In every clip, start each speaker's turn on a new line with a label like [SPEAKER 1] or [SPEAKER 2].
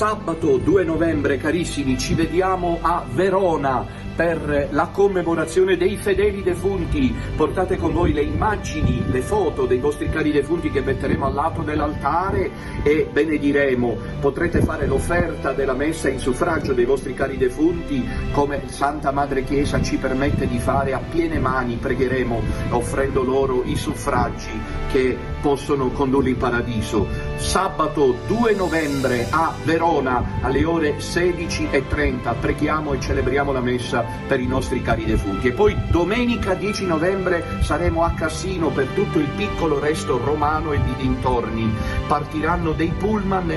[SPEAKER 1] Sabato 2 novembre, carissimi, ci vediamo a Verona per la commemorazione dei fedeli defunti. Portate con voi le immagini, le foto dei vostri cari defunti che metteremo al lato dell'altare e benediremo. Potrete fare l'offerta della messa in suffragio dei vostri cari defunti, come Santa Madre Chiesa ci permette di fare a piene mani. Pregheremo offrendo loro i suffragi che possono condurli in paradiso. Sabato 2 novembre a Verona alle ore 16:30 preghiamo e celebriamo la messa per i nostri cari defunti. E poi domenica 10 novembre saremo a Cassino per tutto il piccolo resto romano e di dintorni. Partiranno dei pullman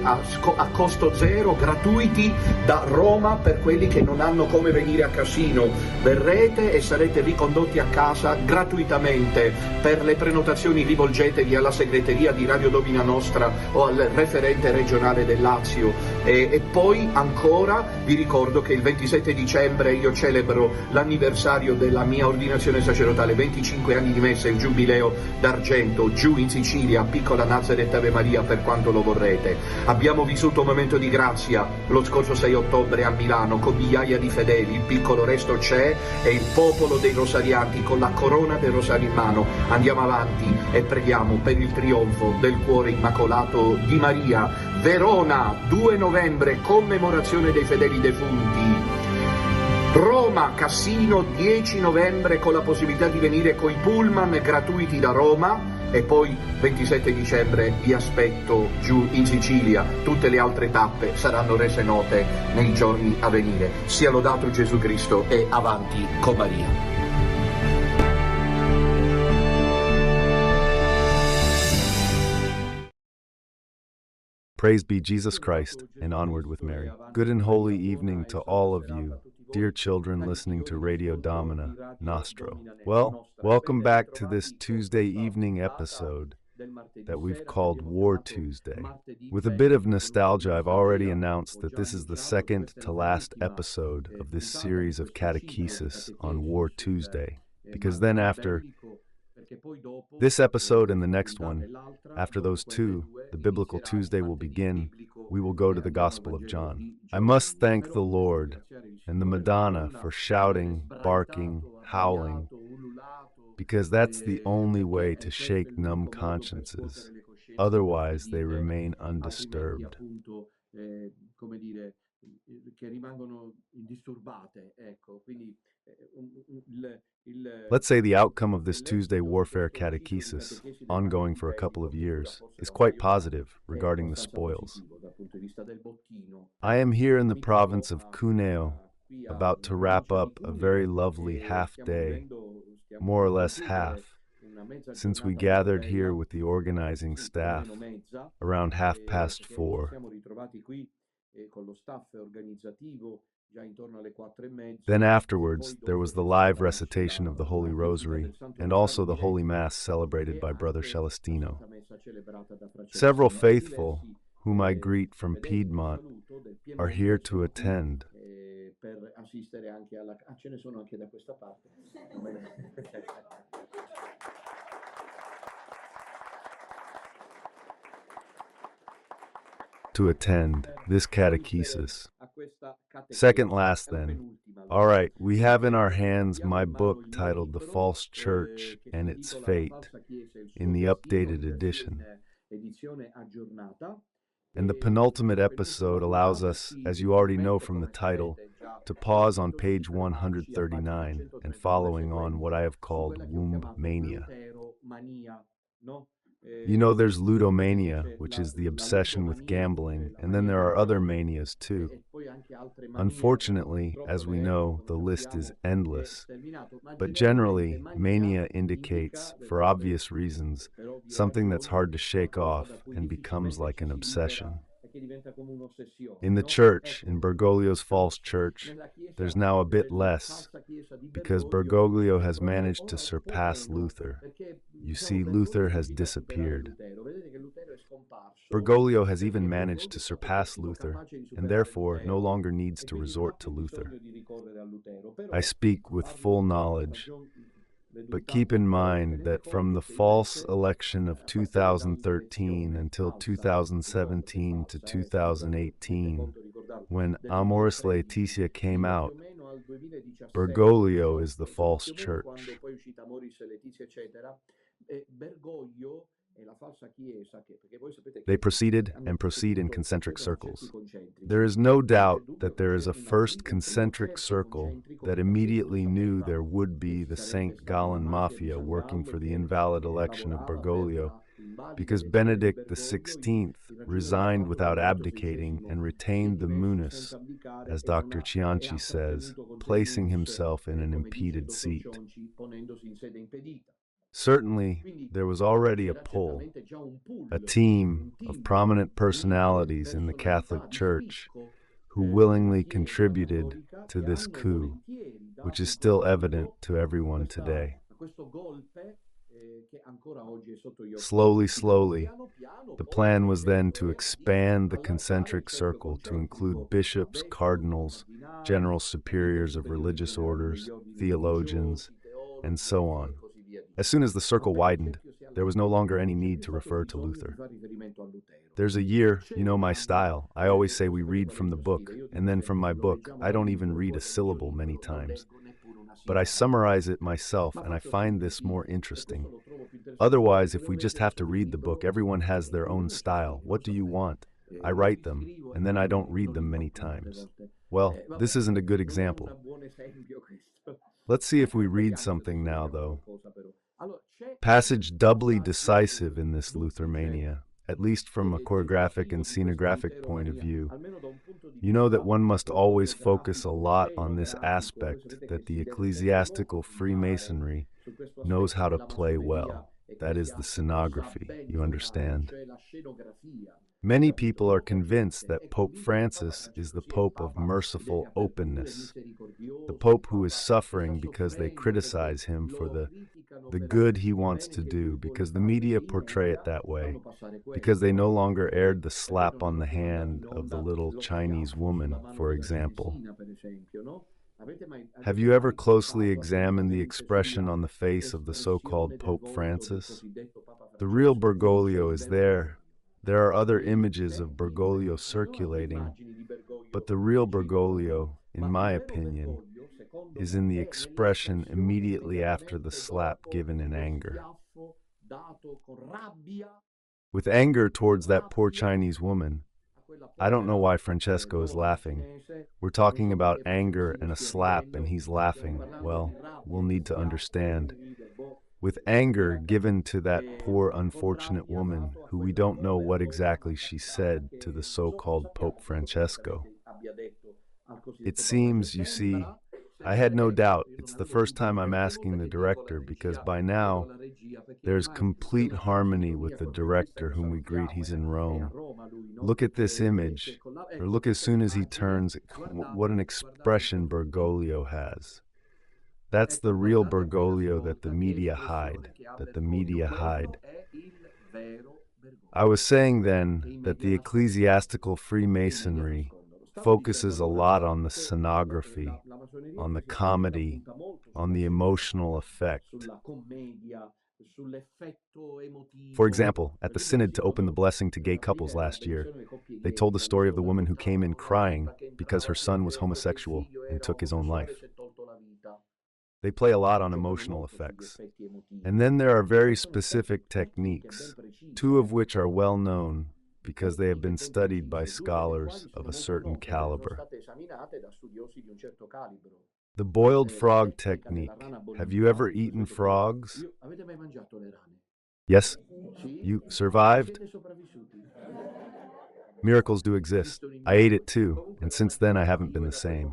[SPEAKER 1] a costo zero, gratuiti, da Roma per quelli che non hanno come venire a Cassino. Verrete e sarete ricondotti a casa gratuitamente. Per le prenotazioni rivolgetevi alla segreteria di Radio Domina Nostra o al referente regionale del Lazio. E poi ancora vi ricordo che il 27 dicembre io celebro l'anniversario della mia ordinazione sacerdotale, 25 anni di messa, il giubileo d'argento, giù in Sicilia, piccola Nazareth Ave Maria per quanto lo vorrete. Abbiamo vissuto un momento di grazia lo scorso 6 ottobre a Milano con migliaia di fedeli, il piccolo resto c'è e il popolo dei rosarianti con la corona del rosario in mano. Andiamo avanti e preghiamo per il trionfo del cuore immacolato di Maria. Verona, 2 novembre, commemorazione dei fedeli defunti. Roma, Cassino, 10 novembre con la possibilità di venire coi pullman gratuiti da Roma. E poi 27 dicembre vi aspetto giù in Sicilia. Tutte le altre tappe saranno rese note nei giorni a venire. Sia lodato Gesù Cristo e avanti con Maria.
[SPEAKER 2] Praise be Jesus Christ, and onward with Mary. Good and holy evening to all of you, dear children listening to Radio Domina Nostra. Well, welcome back to this Tuesday evening episode that we've called War Tuesday. With a bit of nostalgia, I've already announced that this is the second to last episode of this series of catechesis on War Tuesday, because then after this episode and the next one, after those two, the Biblical Tuesday will begin. We will go to the Gospel of John. I must thank the Lord and the Madonna for shouting, barking, howling, because that's the only way to shake numb consciences. Otherwise, they remain undisturbed. Let's say the outcome of this Tuesday warfare catechesis, ongoing for a couple of years, is quite positive regarding the spoils. I am here in the province of 𝐥'𝐞𝐻, about to wrap up a very lovely half-day, more or less half, since we gathered here with the organizing staff around 4:30. Then afterwards, there was the live recitation of the Holy Rosary and also the Holy Mass celebrated by Brother Celestino. Several faithful, whom I greet from Piedmont, are here to attend. This catechesis. Second last then. All right, we have in our hands my book titled The False Church and Its Fate in the updated edition. And the penultimate episode allows us, as you already know from the title, to pause on page 139 and following on what I have called womb mania. You know, there's ludomania, which is the obsession with gambling, and then there are other manias too. Unfortunately, as we know, the list is endless. But generally, mania indicates, for obvious reasons, something that's hard to shake off and becomes like an obsession. In the church, in Bergoglio's false church, there's now a bit less, because Bergoglio has managed to surpass Luther. You see, Luther has disappeared. Bergoglio has even managed to surpass Luther, and therefore no longer needs to resort to Luther. I speak with full knowledge But keep in mind that from the false election of 2013 until 2017 to 2018, when Amoris Laetitia came out, Bergoglio is the false church. They proceeded and proceed in concentric circles. There is no doubt that there is a first concentric circle that immediately knew there would be the St. Gallen Mafia working for the invalid election of Bergoglio, because Benedict XVI resigned without abdicating and retained the munus, as Dr. Cianci says, placing himself in an impeded seat. Certainly, there was already a pull, a team of prominent personalities in the Catholic Church who willingly contributed to this coup, which is still evident to everyone today. Slowly, the plan was then to expand the concentric circle to include bishops, cardinals, general superiors of religious orders, theologians, and so on. As soon as the circle widened, there was no longer any need to refer to Luther. There's a year, you know my style. I always say we read from the book, and then from my book, I don't even read a syllable many times. But I summarize it myself, and I find this more interesting. Otherwise, if we just have to read the book, everyone has their own style. What do you want? I write them, and then I don't read them many times. Well, this isn't a good example. Let's see if we read something now, though. Passage doubly decisive in this Luthermania, at least from a choreographic and scenographic point of view. You know that one must always focus a lot on this aspect that the ecclesiastical Freemasonry knows how to play well. That is the scenography, you understand. Many people are convinced that Pope Francis is the Pope of merciful openness, the Pope who is suffering because they criticize him for the good he wants to do, because the media portray it that way, because they no longer aired the slap on the hand of the little Chinese woman, for example. Have you ever closely examined the expression on the face of the so-called Pope Francis? The real Bergoglio is there. There are other images of Bergoglio circulating, but the real Bergoglio, in my opinion, is in the expression immediately after the slap given in anger. With anger towards that poor Chinese woman, I don't know why Francesco is laughing. We're talking about anger and a slap, and he's laughing. Well, we'll need to understand. With anger given to that poor unfortunate woman, who we don't know what exactly she said to the so-called Pope Francesco. It seems, you see, I had no doubt. It's the first time I'm asking the director, because by now there's complete harmony with the director whom we greet. He's in Rome. Look at this image, or look as soon as he turns, what an expression Bergoglio has. That's the real Bergoglio that the media hide, I was saying then that the ecclesiastical Freemasonry focuses a lot on the scenography, on the comedy, on the emotional effect. For example, at the synod to open the blessing to gay couples last year, they told the story of the woman who came in crying because her son was homosexual and took his own life. They play a lot on emotional effects. And then there are very specific techniques, two of which are well known because they have been studied by scholars of a certain caliber. The boiled frog technique. Have you ever eaten frogs? Yes? You survived? Miracles do exist. I ate it too, and since then I haven't been the same.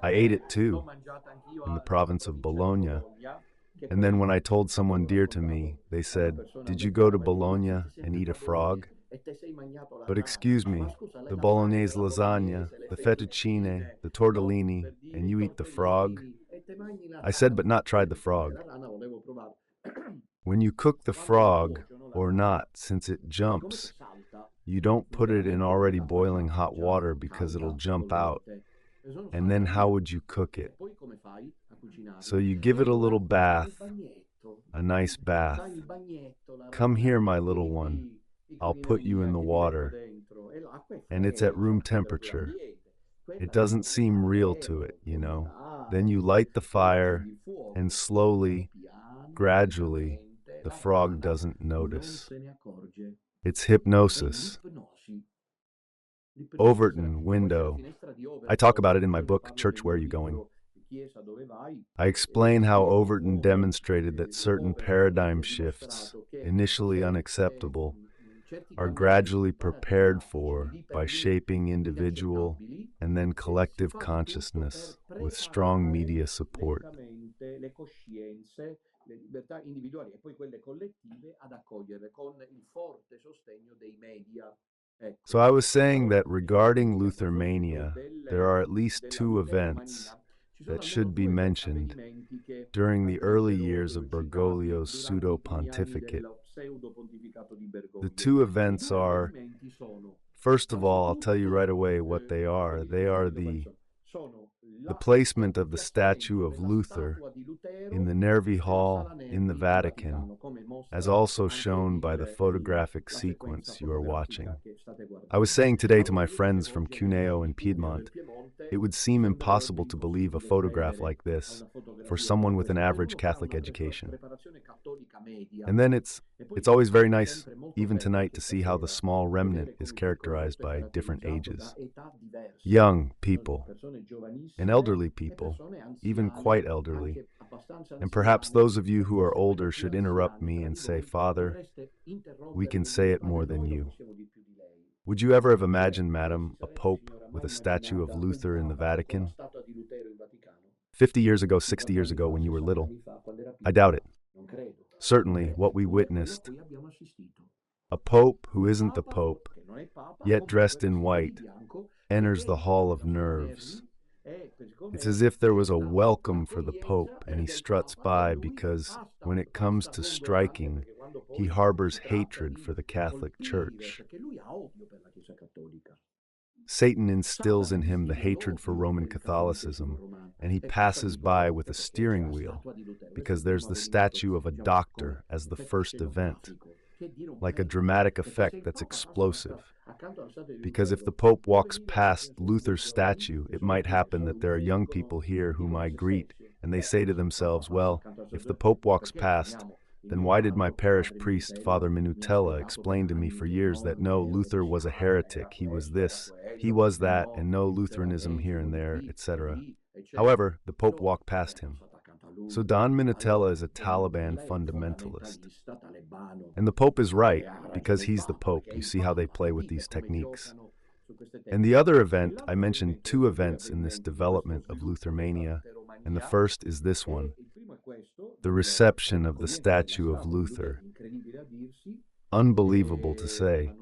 [SPEAKER 2] I ate it too, in the province of Bologna, and then when I told someone dear to me, they said, "Did you go to Bologna and eat a frog?" But excuse me, the bolognese lasagna, the fettuccine, the tortellini, and you eat the frog? I said, but not tried the frog. When you cook the frog, or not, since it jumps, you don't put it in already boiling hot water because it'll jump out. And then how would you cook it? So you give it a little bath, a nice bath. Come here, my little one. I'll put you in the water. And it's at room temperature. It doesn't seem real to it, you know. Then you light the fire, and slowly, gradually, the frog doesn't notice. It's hypnosis. Overton, window. I talk about it in my book, Church, Where Are You Going? I explain how Overton demonstrated that certain paradigm shifts, initially unacceptable, are gradually prepared for by shaping individual and then collective consciousness with strong media support. So I was saying that regarding Luthermania, there are at least two events that should be mentioned during the early years of Bergoglio's pseudo-pontificate. The two events are, first of all, I'll tell you right away what they are. They are the placement of the statue of Luther in the Nervi Hall in the Vatican, as also shown by the photographic sequence you are watching. I was saying today to my friends from Cuneo and Piedmont, it would seem impossible to believe a photograph like this for someone with an average Catholic education. And then it's always very nice, even tonight, to see how the small remnant is characterized by different ages. Young people, and elderly people, even quite elderly. And perhaps those of you who are older should interrupt me and say, "Father, we can say it more than you." Would you ever have imagined, madam, a pope with a statue of Luther in the Vatican? 50 years ago, 60 years ago, when you were little? I doubt it. Certainly, what we witnessed, a pope who isn't the pope, yet dressed in white, enters the Hall of Nerves. It's as if there was a welcome for the Pope, and he struts by because, when it comes to striking, he harbors hatred for the Catholic Church. Satan instills in him the hatred for Roman Catholicism, and he passes by with a steering wheel, because there's the statue of a doctor as the first event, like a dramatic effect that's explosive. Because if the Pope walks past Luther's statue, it might happen that there are young people here whom I greet, and they say to themselves, well, if the Pope walks past, then why did my parish priest, Father Minutella, explain to me for years that no, Luther was a heretic, he was this, he was that, and no Lutheranism here and there, etc. However, the Pope walked past him. So Don Minutella is a Taliban fundamentalist. And the Pope is right, because he's the Pope. You see how they play with these techniques. And the other event, I mentioned two events in this development of Luthermania, and the first is this one, the reception of the statue of Luther. Unbelievable to say,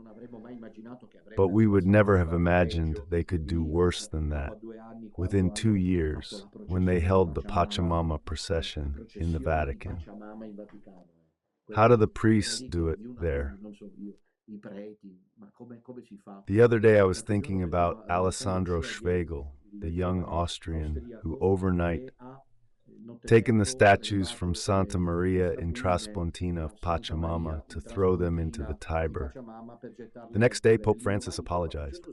[SPEAKER 2] but we would never have imagined they could do worse than that. Within 2 years, when they held the Pachamama procession in the Vatican. How do the priests do it there? The other day I was thinking about Alessandro Schwegel, the young Austrian who overnight taken the statues from Santa Maria in Traspontina of Pachamama to throw them into the Tiber. The next day, Pope Francis apologized.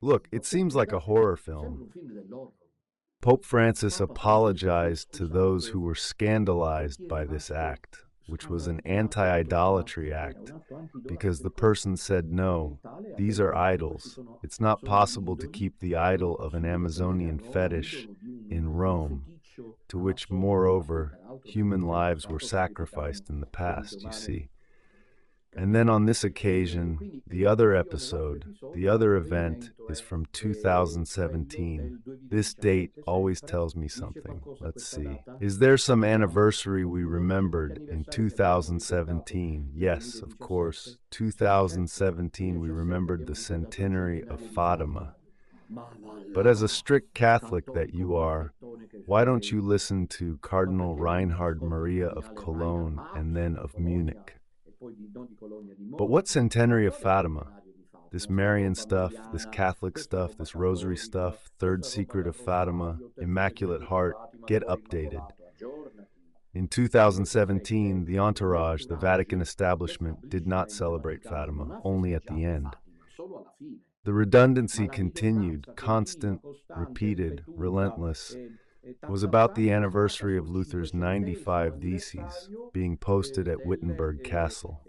[SPEAKER 2] Look, it seems like a horror film. Pope Francis apologized to those who were scandalized by this act, which was an anti-idolatry act, because the person said, no, these are idols. It's not possible to keep the idol of an Amazonian fetish in Rome, to which, moreover, human lives were sacrificed in the past, you see. And then on this occasion, the other episode, the other event is from 2017. This date always tells me something. Let's see. Is there some anniversary we remembered in 2017? Yes, of course. 2017 we remembered the centenary of Fatima. But as a strict Catholic that you are, why don't you listen to Cardinal Reinhard Maria of Cologne and then of Munich? But what centenary of Fatima? This Marian stuff, this Catholic stuff, this Rosary stuff, Third Secret of Fatima, Immaculate Heart, get updated. In 2017, the entourage, the Vatican establishment, did not celebrate Fatima, only at the end. The redundancy continued, constant, repeated, relentless. It was about the anniversary of Luther's 95 Theses being posted at Wittenberg Castle.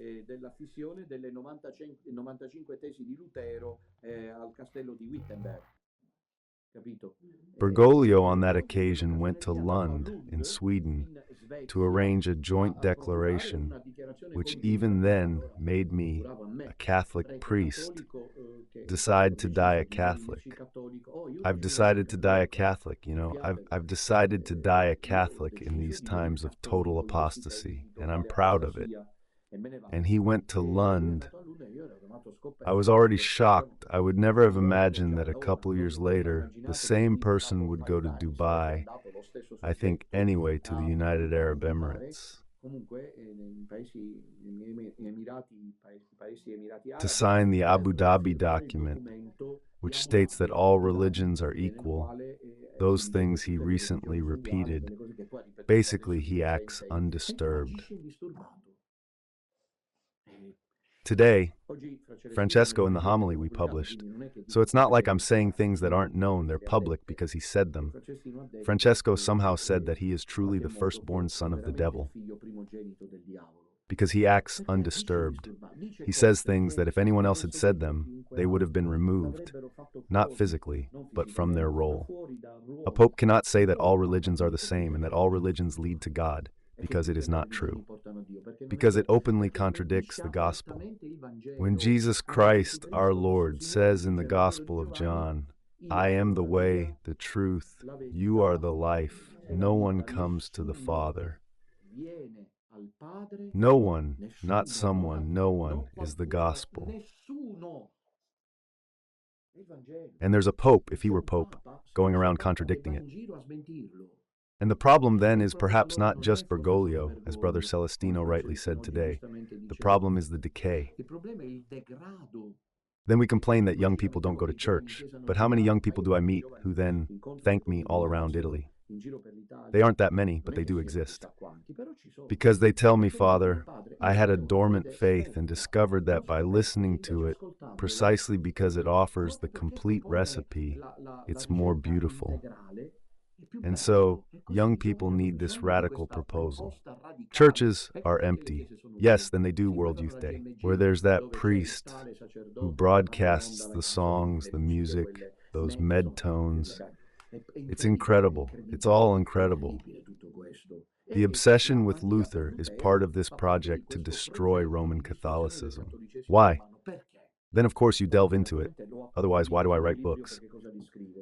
[SPEAKER 2] Bergoglio on that occasion went to Lund in Sweden to arrange a joint declaration, which even then made me, a Catholic priest, decide to die a Catholic. I've decided to die a Catholic, I've decided to die a Catholic in these times of total apostasy, and I'm proud of it. And he went to Lund. I was already shocked. I would never have imagined that a couple years later, the same person would go to Dubai, I think anyway to the United Arab Emirates, to sign the Abu Dhabi document, which states that all religions are equal. Those things he recently repeated. Basically, he acts undisturbed. Today, Francesco in the homily we published, so it's not like I'm saying things that aren't known, they're public because he said them. Francesco somehow said that he is truly the firstborn son of the devil, because he acts undisturbed. He says things that if anyone else had said them, they would have been removed, not physically, but from their role. A pope cannot say that all religions are the same and that all religions lead to God, because it is not true, because it openly contradicts the gospel. When Jesus Christ, our Lord, says in the Gospel of John, I am the way, the truth, you are the life, no one comes to the Father. No one, not someone, no one is the gospel. And there's a pope, if he were pope, going around contradicting it. And the problem then is perhaps not just Bergoglio, as Brother Celestino rightly said today. The problem is the decay. Then we complain that young people don't go to church. But how many young people do I meet who then thank me all around Italy? They aren't that many, but they do exist. Because they tell me, Father, I had a dormant faith and discovered that by listening to it, precisely because it offers the complete recipe, it's more beautiful. And so, young people need this radical proposal. Churches are empty. Yes, then they do World Youth Day, where there's that priest who broadcasts the songs, the music, those med tones. It's incredible. It's all incredible. The obsession with Luther is part of this project to destroy Roman Catholicism. Why? Then, of course, you delve into it. Otherwise, why do I write books?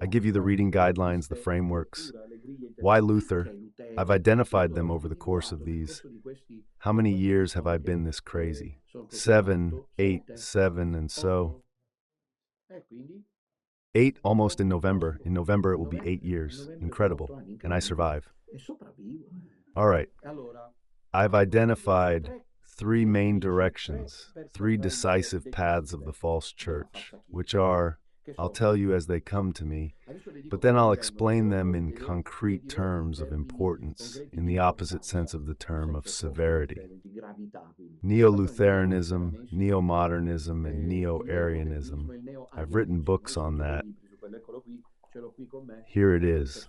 [SPEAKER 2] I give you the reading guidelines, the frameworks. Why Luther? I've identified them over the course of these. How many years have I been this crazy? 7, 8, 7, and so. 8 almost in November. In November it will be 8 years. Incredible. And I survive. All right. I've identified 3 main directions, 3 decisive paths of the false church, which are, I'll tell you as they come to me, but then I'll explain them in concrete terms of importance, in the opposite sense of the term of severity. Neo-Lutheranism, Neo-Modernism, and Neo-Arianism. I've written books on that. Here it is.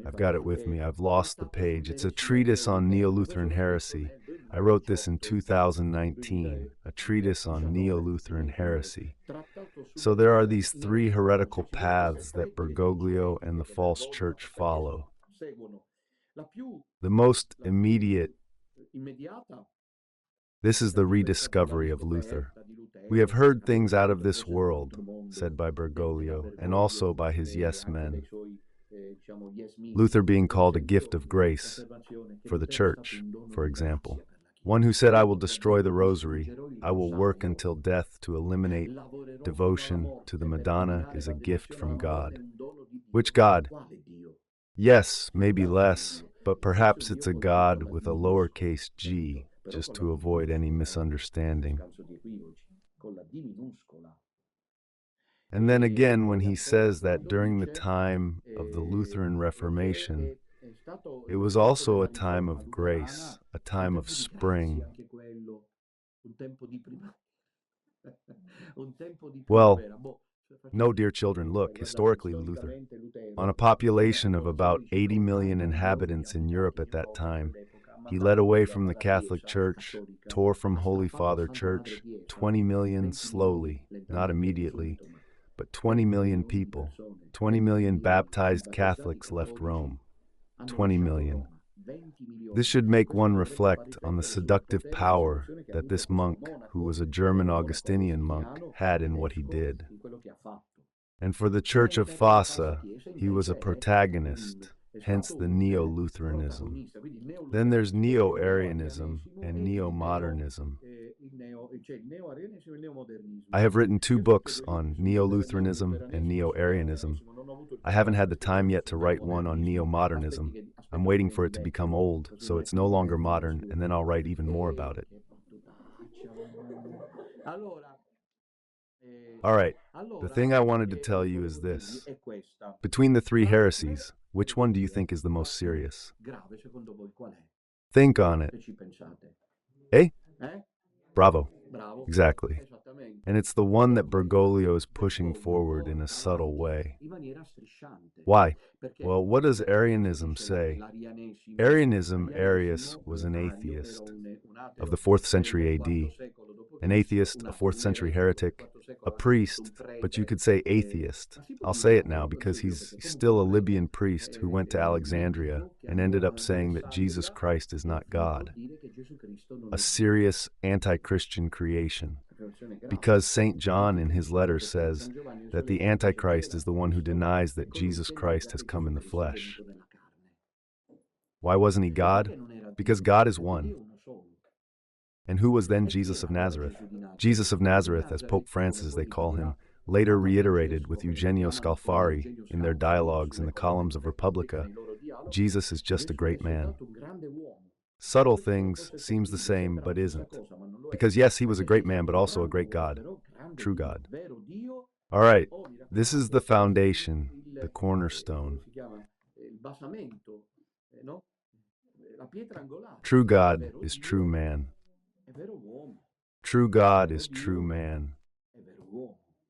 [SPEAKER 2] I've got it with me. I've lost the page. It's a treatise on Neo-Lutheran heresy. I wrote this in 2019, a treatise on Neo-Lutheran heresy. So there are these 3 heretical paths that Bergoglio and the false church follow. The most immediate, this is the rediscovery of Luther. We have heard things out of this world, said by Bergoglio, and also by his yes men. Luther being called a gift of grace for the church, for example. One who said, I will destroy the rosary, I will work until death to eliminate devotion to the Madonna is a gift from God. Which God? Yes, maybe less, but perhaps it's a God with a lowercase g, just to avoid any misunderstanding. And then again, when he says that during the time of the Lutheran Reformation, it was also a time of grace, a time of spring. Well, no, dear children, look, historically, Luther, on a population of about 80 million inhabitants in Europe at that time, he led away from the Catholic Church, tore from Holy Father Church, 20 million slowly, not immediately, but 20 million people, 20 million baptized Catholics left Rome, 20 million. This should make one reflect on the seductive power that this monk, who was a German Augustinian monk, had in what he did. And for the Church of Fossa, he was a protagonist, hence the Neo-Lutheranism. Then there's Neo-Arianism and Neo-Modernism. I have written 2 books on Neo-Lutheranism and Neo-Arianism. I haven't had the time yet to write one on Neo-Modernism. I'm waiting for it to become old, so it's no longer modern, and then I'll write even more about it. All right, the thing I wanted to tell you is this. Between the 3 heresies, which one do you think is the most serious? Think on it. Eh? Bravo. Exactly. And it's the one that Bergoglio is pushing forward in a subtle way. Why? Well, what does Arianism say? Arianism, Arius, was an atheist of the 4th century AD. An atheist, a 4th century heretic, a priest, but you could say atheist. I'll say it now because he's still a Libyan priest who went to Alexandria and ended up saying that Jesus Christ is not God. A serious anti-Christian creation. Because St. John in his letter says that the Antichrist is the one who denies that Jesus Christ has come in the flesh. Why wasn't he God? Because God is one. And who was then Jesus of Nazareth? Jesus of Nazareth, as Pope Francis they call him, later reiterated with Eugenio Scalfari in their dialogues in the columns of Repubblica, Jesus is just a great man. Subtle things seems the same, but isn't. Because yes, he was a great man, but also a great God, true God. All right, this is the foundation, the cornerstone. True God is true man. True God is true man.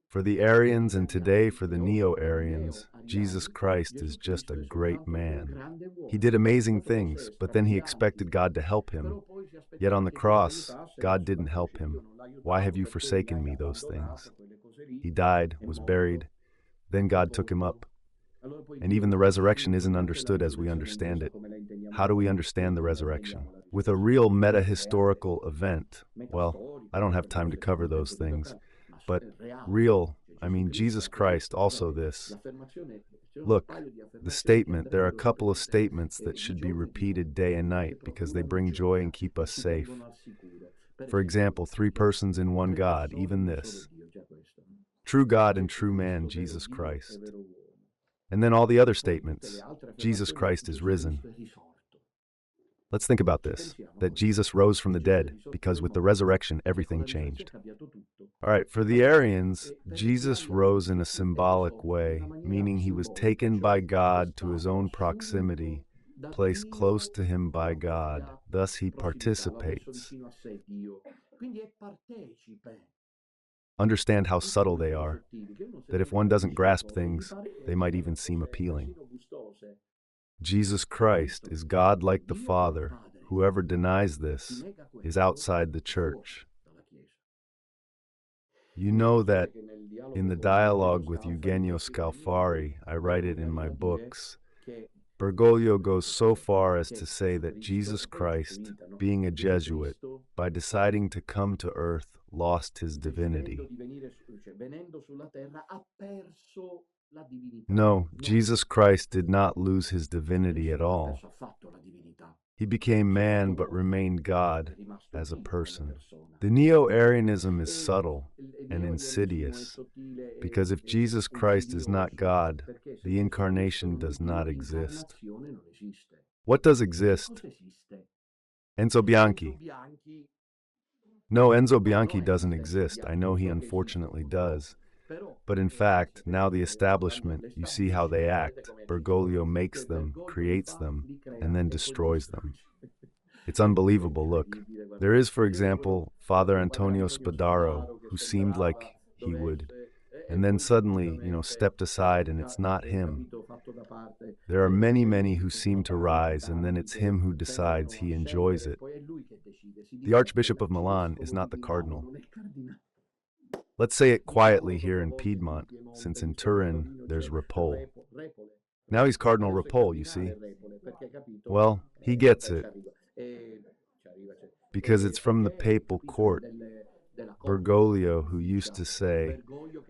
[SPEAKER 2] For the Arians and today for the Neo-Arians, Jesus Christ is just a great man. He did amazing things, but then he expected God to help him. Yet on the cross, God didn't help him. Why have you forsaken me, those things? He died, was buried, then God took him up. And even the resurrection isn't understood as we understand it. How do we understand the resurrection? With a real meta-historical event. Well, I don't have time to cover those things. But real, I mean Jesus Christ, also this. Look, the statement, there are a couple of statements that should be repeated day and night because they bring joy and keep us safe. For example, 3 persons in one God, even this. True God and true man, Jesus Christ. And then all the other statements. Jesus Christ is risen. Let's think about this, that Jesus rose from the dead, because with the resurrection, everything changed. All right, for the Arians, Jesus rose in a symbolic way, meaning he was taken by God to his own proximity, placed close to him by God. Thus he participates. Understand how subtle they are, that if one doesn't grasp things, they might even seem appealing. Jesus Christ is God like the Father. Whoever denies this is outside the church. You know that in the dialogue with Eugenio Scalfari, I write it in my books, Bergoglio goes so far as to say that Jesus Christ, being a Jesuit, by deciding to come to earth, lost his divinity. No, Jesus Christ did not lose his divinity at all. He became man but remained God as a person. The Neo-Arianism is subtle and insidious, because if Jesus Christ is not God, the incarnation does not exist. What does exist? Enzo Bianchi. No, Enzo Bianchi doesn't exist. I know he unfortunately does. But in fact, now the establishment, you see how they act. Bergoglio makes them, creates them, and then destroys them. It's unbelievable, look. There is, for example, Father Antonio Spadaro, who seemed like he would, and then suddenly, stepped aside and it's not him. There are many, many who seem to rise, and then it's him who decides he enjoys it. The Archbishop of Milan is not the cardinal. Let's say it quietly here in Piedmont, since in Turin there's Ripoll. Now he's Cardinal Ripoll, you see. Well, he gets it, because it's from the papal court. Bergoglio, who used to say,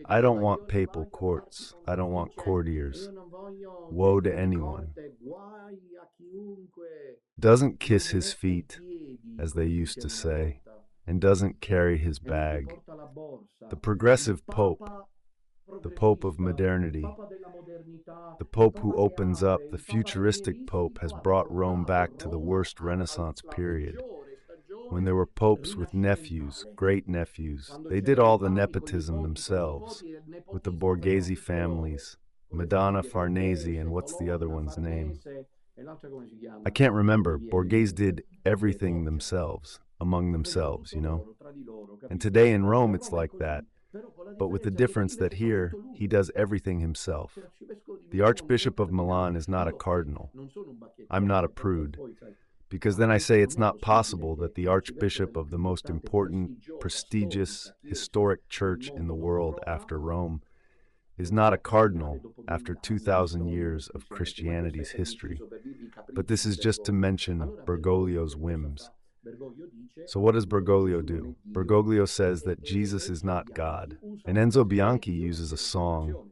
[SPEAKER 2] "I don't want papal courts, I don't want courtiers. Woe to anyone," doesn't kiss his feet, as they used to say, and doesn't carry his bag. The progressive Pope, the Pope of modernity, the Pope who opens up, the futuristic Pope, has brought Rome back to the worst Renaissance period, when there were popes with nephews, great-nephews. They did all the nepotism themselves, with the Borghese families, Madonna Farnese, and what's the other one's name? I can't remember. Borghese did everything themselves, among themselves, And today in Rome it's like that, but with the difference that here, he does everything himself. The Archbishop of Milan is not a cardinal. I'm not a prude, because then I say it's not possible that the Archbishop of the most important, prestigious, historic church in the world after Rome is not a cardinal after 2,000 years of Christianity's history. But this is just to mention Bergoglio's whims. So what does Bergoglio do? Bergoglio says that Jesus is not God. And 𝐏 uses a song,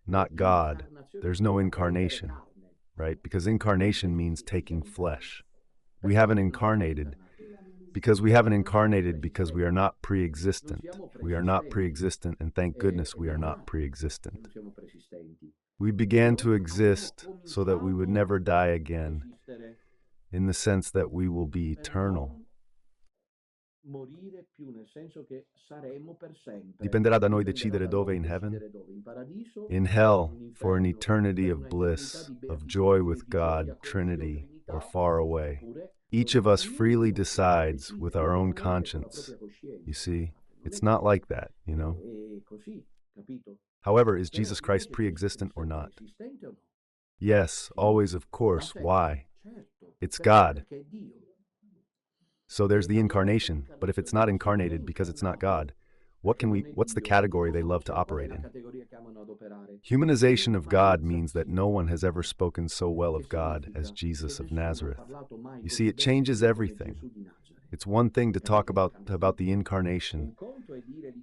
[SPEAKER 2] "Not God, there's no incarnation," right? Because incarnation means taking flesh. We haven't incarnated because we are not pre-existent. We are not pre-existent, and thank goodness we are not pre-existent. We began to exist so that we would never die again, in the sense that we will be eternal. Dipenderà da noi decidere dove in heaven? In hell, for an eternity of bliss, of joy with God, Trinity, or far away. Each of us freely decides with our own conscience. You see, it's not like that, However, is Jesus Christ pre-existent or not? Yes, always, of course. Why? It's God. So there's the incarnation, but if it's not incarnated because it's not God, what's the category they love to operate in? Humanization of God means that no one has ever spoken so well of God as Jesus of Nazareth. You see, it changes everything. It's one thing to talk about the incarnation,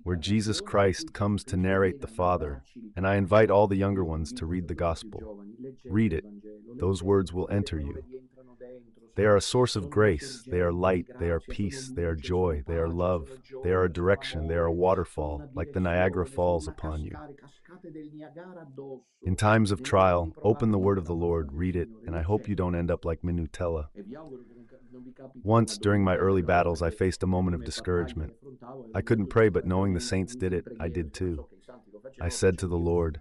[SPEAKER 2] where Jesus Christ comes to narrate the Father, and I invite all the younger ones to read the Gospel. Read it. Those words will enter you. They are a source of grace, they are light, they are peace, they are joy, they are love, they are a direction, they are a waterfall, like the Niagara Falls upon you. In times of trial, open the word of the Lord, read it, and I hope you don't end up like Minutella. Once, during my early battles, I faced a moment of discouragement. I couldn't pray, but knowing the saints did it, I did too. I said to the Lord,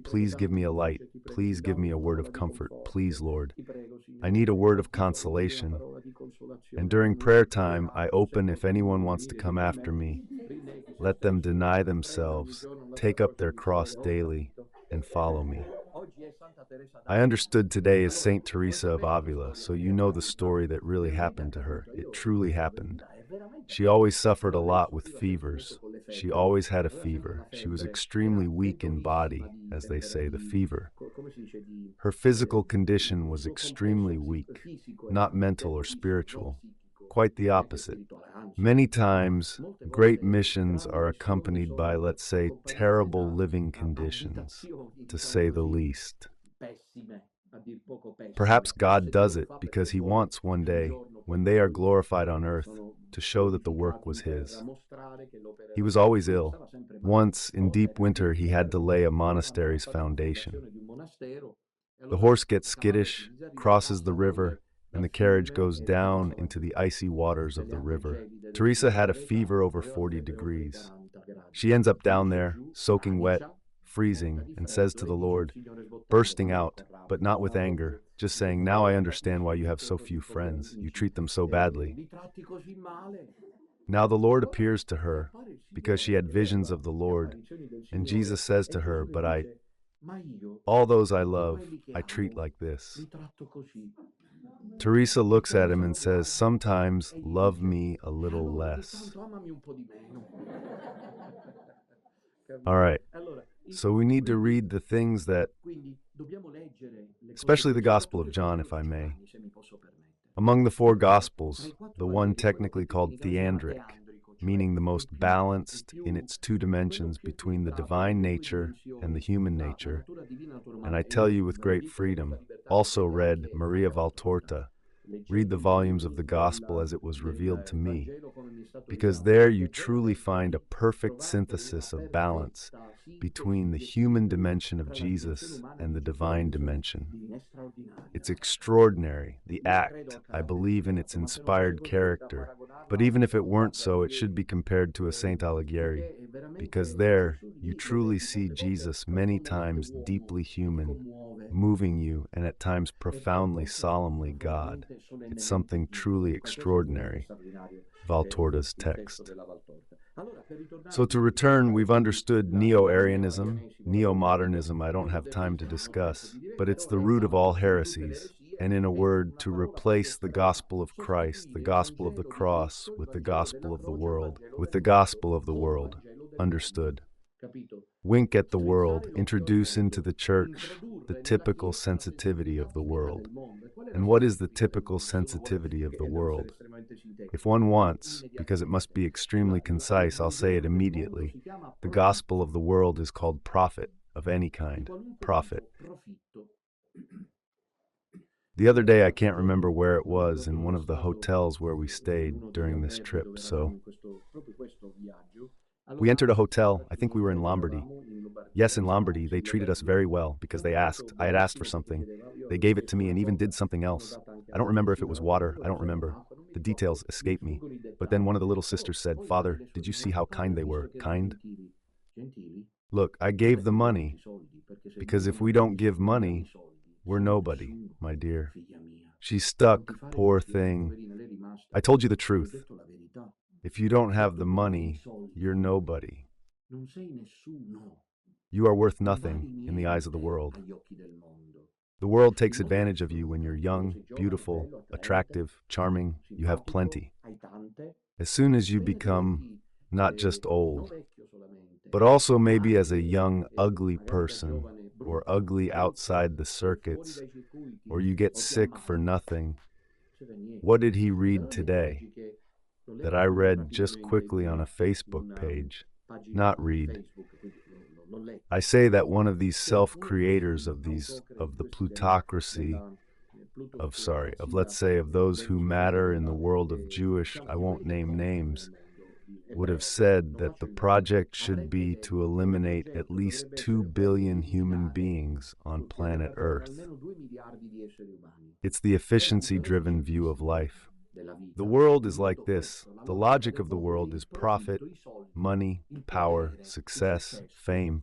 [SPEAKER 2] "Please give me a light. Please give me a word of comfort. Please, Lord. I need a word of consolation." And during prayer time, I open, if anyone wants to come after me, let them deny themselves, take up their cross daily, and follow me. I understood today is Saint Teresa of Avila, so you know the story that really happened to her. It truly happened. She always suffered a lot with fevers. She always had a fever. She was extremely weak in body, as they say, the fever. Her physical condition was extremely weak, not mental or spiritual. Quite the opposite. Many times, great missions are accompanied by, let's say, terrible living conditions, to say the least. Perhaps God does it because He wants one day, when they are glorified on earth, to show that the work was His. He was always ill. Once, in deep winter, he had to lay a monastery's foundation. The horse gets skittish, crosses the river, and the carriage goes down into the icy waters of the river. Teresa had a fever over 40 degrees. She ends up down there, soaking wet, freezing, and says to the Lord, bursting out, but not with anger, just saying, now I understand why you have so few friends. You treat them so badly. Now the Lord appears to her, because she had visions of the Lord, and Jesus says to her, but all those I love, I treat like this. Teresa looks at him and says, sometimes love me a little less. All right, so we need to read the things that, especially the Gospel of John, if I may. Among the four Gospels, the one technically called theandric, meaning the most balanced in its two dimensions between the divine nature and the human nature, and I tell you with great freedom, also read Maria Valtorta, read the volumes of the Gospel as it was revealed to me, because there you truly find a perfect synthesis of balance between the human dimension of Jesus and the divine dimension. It's extraordinary, the act. I believe in its inspired character, but even if it weren't so, it should be compared to a Saint Alighieri, because there you truly see Jesus many times deeply human, moving you, and at times profoundly, solemnly God. It's something truly extraordinary. Valtorta's text. So to return, we've understood Neo-Arianism, Neo-Modernism I don't have time to discuss, but it's the root of all heresies, and in a word, to replace the gospel of Christ, the gospel of the cross, with the gospel of the world, understood. Wink at the world, introduce into the church the typical sensitivity of the world. And what is the typical sensitivity of the world? If one wants, because it must be extremely concise, I'll say it immediately. The gospel of the world is called profit, of any kind, profit. The other day, I can't remember where it was, in one of the hotels where we stayed during this trip, so we entered a hotel. I think we were in Lombardy. Yes, in Lombardy, they treated us very well because they asked. I had asked for something. They gave it to me and even did something else. I don't remember if it was water. I don't remember. The details escape me. But then one of the little sisters said, Father, did you see how kind they were? Kind? Look, I gave the money, because if we don't give money, we're nobody, my dear. She's stuck, poor thing. I told you the truth. If you don't have the money, you're nobody. You are worth nothing in the eyes of the world. The world takes advantage of you when you're young, beautiful, attractive, charming. You have plenty. As soon as you become not just old, but also maybe as a young, ugly person, or ugly outside the circuits, or you get sick for nothing. What did he read today? That I read just quickly on a Facebook page. Not read. I say that one of these self-creators of the plutocracy, let's say of those who matter in the world of Jewish, I won't name names, would have said that the project should be to eliminate at least 2 billion human beings on planet Earth. It's the efficiency-driven view of life. The world is like this. The logic of the world is profit, money, power, success, fame.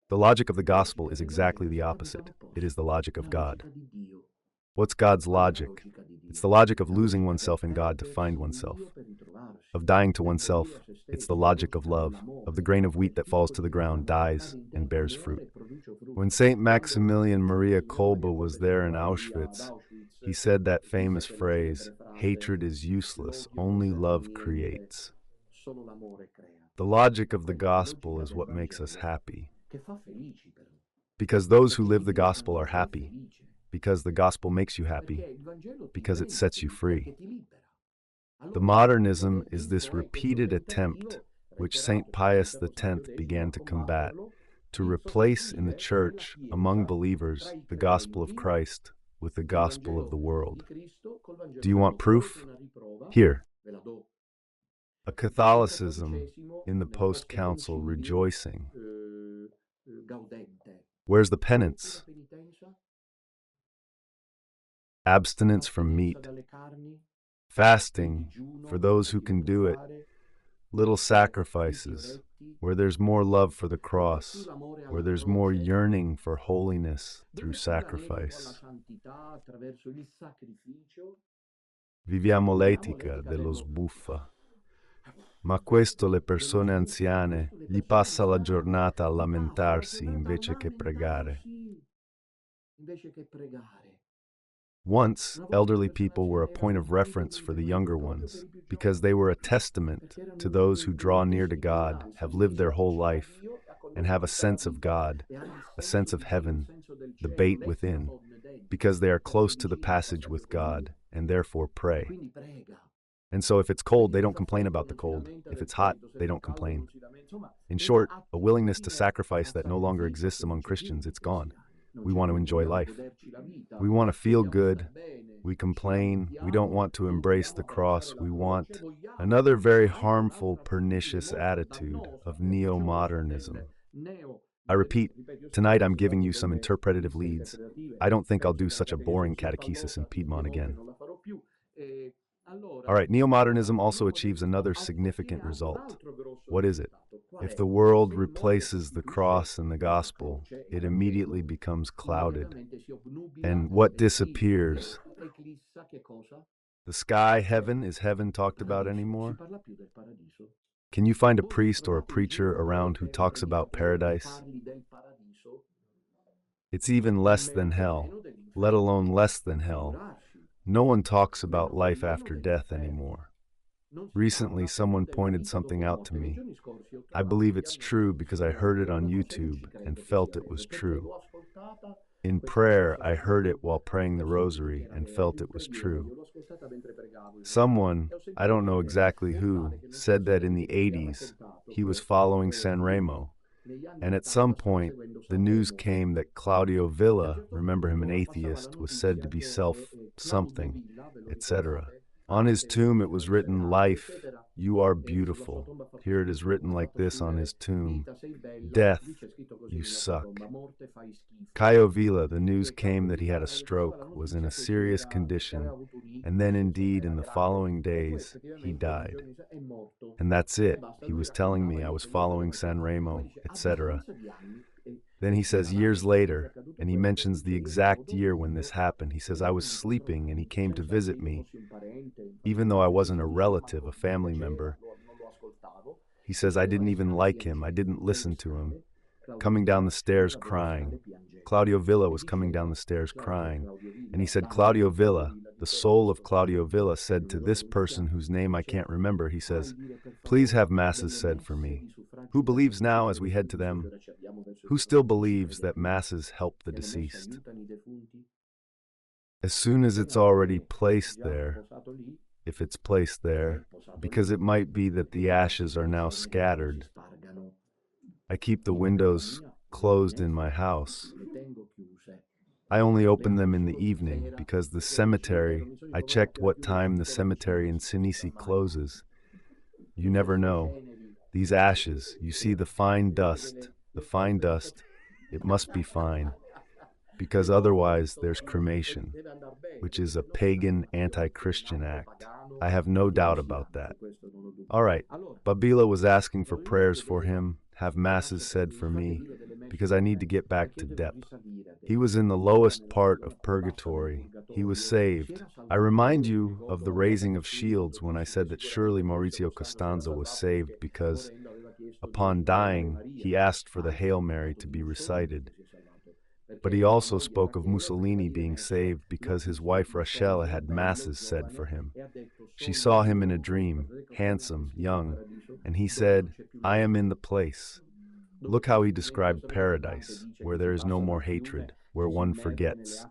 [SPEAKER 2] The logic of the gospel is exactly the opposite. It is the logic of God. What's God's logic? It's the logic of losing oneself in God to find oneself, of dying to oneself. It's the logic of love, of the grain of wheat that falls to the ground, dies, and bears fruit. When St. Maximilian Maria Kolbe was there in Auschwitz, he said that famous phrase, hatred is useless, only love creates. The logic of the gospel is what makes us happy. Because those who live the gospel are happy. Because the gospel makes you happy. Because it sets you free. The modernism is this repeated attempt, which St. Pius X began to combat, to replace in the church, among believers, the gospel of Christ with the gospel of the world. Do you want proof? Here. A Catholicism in the post-council rejoicing. Where's the penance? Abstinence from meat. Fasting, for those who can do it. little sacrifices, where there's more love for the cross, where there's more yearning for holiness through sacrifice. Viviamo l'etica dello sbuffa. Ma questo le persone anziane gli passa la giornata a lamentarsi invece che pregare. Once, elderly people were a point of reference for the younger ones, because they were a testament to those who draw near to God, have lived their whole life, and have a sense of God, a sense of heaven, the bait within, because they are close to the passage with God, and therefore pray. And so if it's cold, they don't complain about the cold. If it's hot, they don't complain. In short, a willingness to sacrifice that no longer exists among Christians, it's gone. We want to enjoy life. We want to feel good. We complain. We don't want to embrace the cross. We want another very harmful, pernicious attitude of neo-modernism. I repeat, tonight I'm giving you some interpretative leads. I don't think I'll do such a boring catechesis in Piedmont again. All right, neo-modernism also achieves another significant result. What is it? If the world replaces the cross and the gospel, it immediately becomes clouded. And what disappears? The sky, heaven, is heaven talked about anymore? Can you find a priest or a preacher around who talks about paradise? It's even less than hell, let alone less than hell. No one talks about life after death anymore. Recently, someone pointed something out to me. I believe it's true because I heard it on YouTube and felt it was true. In prayer, I heard it while praying the rosary and felt it was true. Someone, I don't know exactly who, said that in the 80s, he was following Sanremo. And at some point, the news came that Claudio Villa, remember him, an atheist, was said to be self-something, etc. On his tomb it was written, "Life, you are beautiful." Here it is written like this on his tomb, "Death, you suck." Caio Villa, the news came that he had a stroke, was in a serious condition, and then indeed in the following days he died. And that's it. He was telling me I was following Sanremo, etc. Then he says years later, and he mentions the exact year when this happened. He says, I was sleeping and he came to visit me, even though I wasn't a relative, a family member. He says, I didn't even like him. I didn't listen to him. Coming down the stairs crying. Claudio Villa was coming down the stairs crying. And he said, Claudio Villa, the soul of Claudio Villa, said to this person whose name I can't remember, he says, please have masses said for me. Who believes now as we head to them? Who still believes that masses help the deceased? As soon as it's already placed there, if it's placed there, because it might be that the ashes are now scattered, I keep the windows closed in my house. I only open them in the evening because the cemetery, I checked what time the cemetery in Sinisi closes. You never know. These ashes, you see the fine dust, it must be fine, because otherwise there's cremation, which is a pagan anti-Christian act. I have no doubt about that. All right, Babila was asking for prayers for him, have masses said for me, because I need to get back to depth. He was in the lowest part of purgatory. He was saved. I remind you of the raising of shields when I said that surely Maurizio Costanzo was saved because, upon dying, he asked for the Hail Mary to be recited. But he also spoke of Mussolini being saved because his wife Rachel had masses said for him. She saw him in a dream, handsome, young, and he said, I am in the place. Look how he described paradise, where there is no more hatred, where one forgets.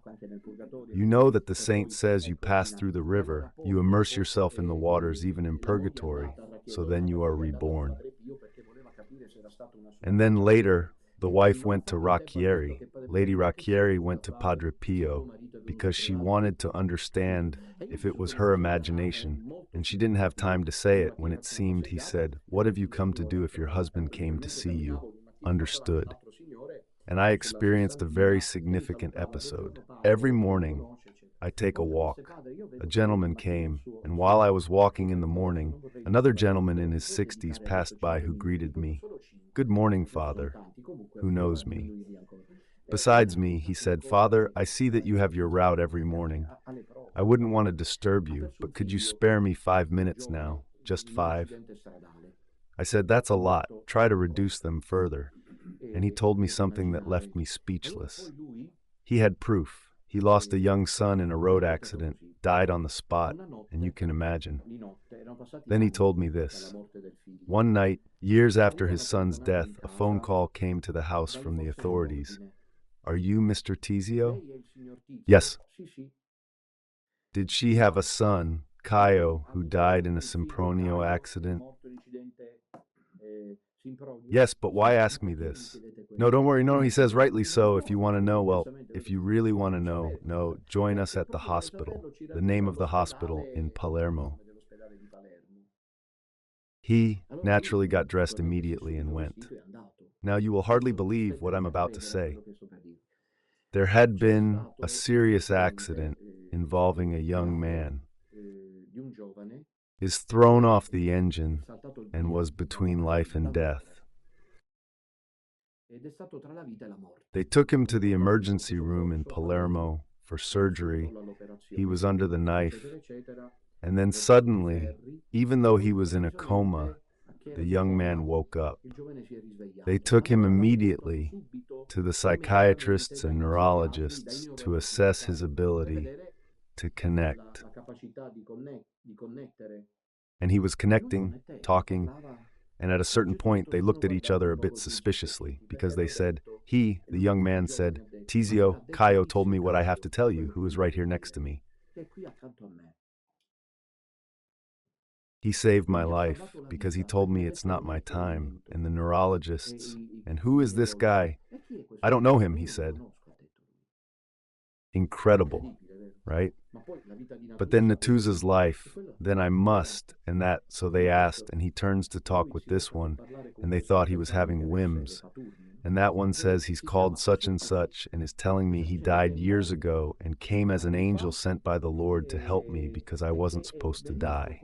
[SPEAKER 2] You know that the saint says you pass through the river, you immerse yourself in the waters even in purgatory, so then you are reborn. And then later, the wife went to Racchieri. Lady Racchieri went to Padre Pio because she wanted to understand if it was her imagination, and she didn't have time to say it when it seemed he said, what have you come to do if your husband came to see you? Understood. And I experienced a very significant episode. Every morning, I take a walk. A gentleman came, and while I was walking in the morning, another gentleman in his 60s passed by who greeted me. "Good morning, Father," who knows me. Besides me, he said, "Father, I see that you have your route every morning. I wouldn't want to disturb you, but could you spare me 5 minutes now? Just 5?" I said, "That's a lot. Try to reduce them further." And he told me something that left me speechless. He had proof. He lost a young son in a road accident, died on the spot, and you can imagine. Then he told me this. One night, years after his son's death, a phone call came to the house from the authorities. "Are you Mr. 𝐸𝐨? "Yes." "Did she have a son, 𝐸𝐲, who died in a Sempronio accident?" "Yes, but why ask me this?" "No, don't worry. No, he says rightly so. If you want to know, well, if you really want to know, no, join us at the hospital, the name of the hospital in Palermo." He naturally got dressed immediately and went. Now you will hardly believe what I'm about to say. There had been a serious accident involving a young man, is thrown off the engine, and was between life and death. They took him to the emergency room in Palermo for surgery. He was under the knife, and then suddenly, even though he was in a coma, the young man woke up. They took him immediately to the psychiatrists and neurologists to assess his ability to connect. And he was connecting, talking, and at a certain point they looked at each other a bit suspiciously because they said, the young man said, 𝐸𝐨 told me what I have to tell you, who is right here next to me. He saved my life because he told me it's not my time, and the neurologists, and who is this guy? I don't know him, he said. Incredible, right? But then Natuzza's life, then I must, and that, so they asked, and he turns to talk with this one, and they thought he was having whims. And that one says he's called such and such and is telling me he died years ago and came as an angel sent by the Lord to help me because I wasn't supposed to die.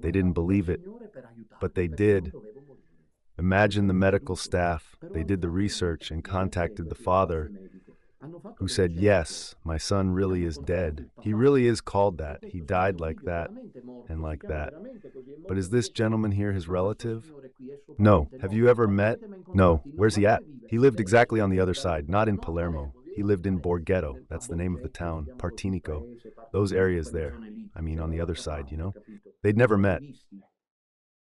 [SPEAKER 2] They didn't believe it, but they did. Imagine the medical staff. They did the research and contacted the father, who said, yes, my son really is dead. He really is called that. He died like that and like that. But is this gentleman here his relative? No. Have you ever met? No. Where's he at? He lived exactly on the other side, not in Palermo. He lived in Borghetto. That's the name of the town. Partinico. Those areas there. I mean, on the other side, you know? They'd never met.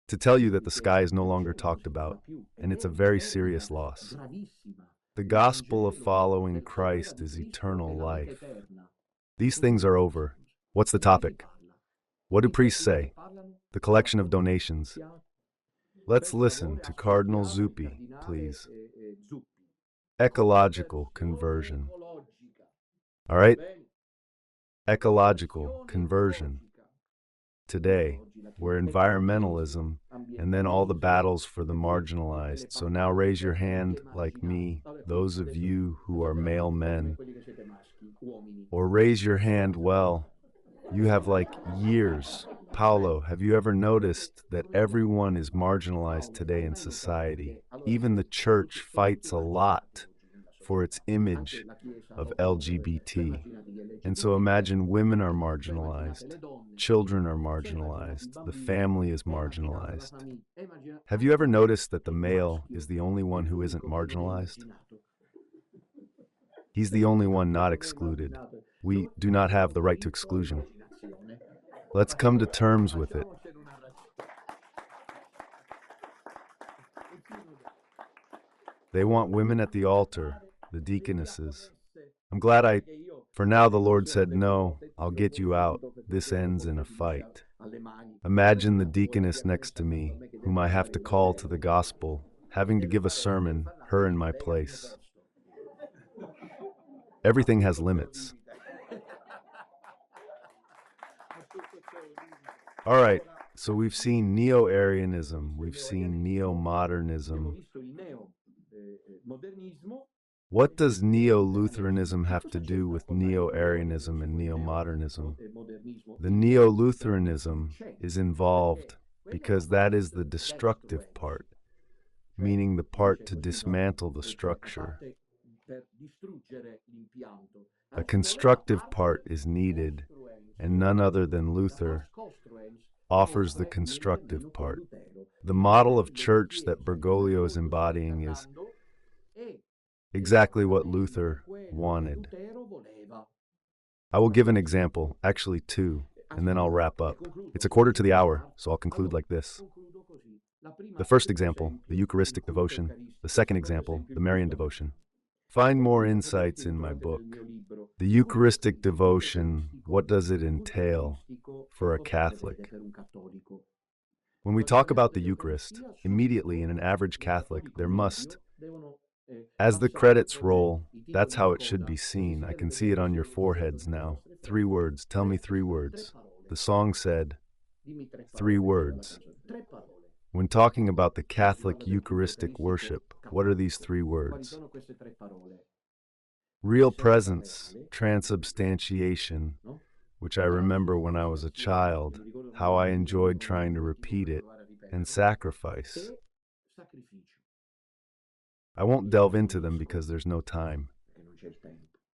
[SPEAKER 2] To tell you that the sky is no longer talked about, and it's a very serious loss. The gospel of following Christ is eternal life. These things are over. What's the topic? What do priests say? The collection of donations. Let's listen to Cardinal Zuppi, please. Ecological conversion. All right? Ecological conversion. Today, we're environmentalism, and then all the battles for the marginalized. So now raise your hand like me, those of you who are male men. Or raise your hand, well, you have like years. Paolo, have you ever noticed that everyone is marginalized today in society? Even the church fights a lot for its image of LGBT. And so imagine women are marginalized, children are marginalized, the family is marginalized. Have you ever noticed that the male is the only one who isn't marginalized? He's the only one not excluded. We do not have the right to exclusion. Let's come to terms with it. They want women at the altar, the deaconesses. I'm glad for now the Lord said, no, I'll get you out. This ends in a fight. Imagine the deaconess next to me, whom I have to call to the gospel, having to give a sermon, her in my place. Everything has limits. All right, so we've seen neo-Arianism, we've seen neo-modernism. What does Neo-Lutheranism have to do with Neo-Arianism and Neo-Modernism? The Neo-Lutheranism is involved because that is the destructive part, meaning the part to dismantle the structure. A constructive part is needed, and none other than Luther offers the constructive part. The model of church that Bergoglio is embodying is exactly what Luther wanted. I will give an example, actually two, and then I'll wrap up. It's 1:15, so I'll conclude like this. The first example, the Eucharistic devotion. The second example, the Marian devotion. Find more insights in my book. The Eucharistic devotion, what does it entail for a Catholic? When we talk about the Eucharist, immediately in an average Catholic, there must, as the credits roll, that's how it should be seen. I can see it on your foreheads now. 3 words. Tell me 3 words. The song said 3 words. When talking about the Catholic Eucharistic worship, what are these 3 words? Real presence, transubstantiation, which I remember when I was a child, how I enjoyed trying to repeat it, and sacrifice. I won't delve into them because there's no time.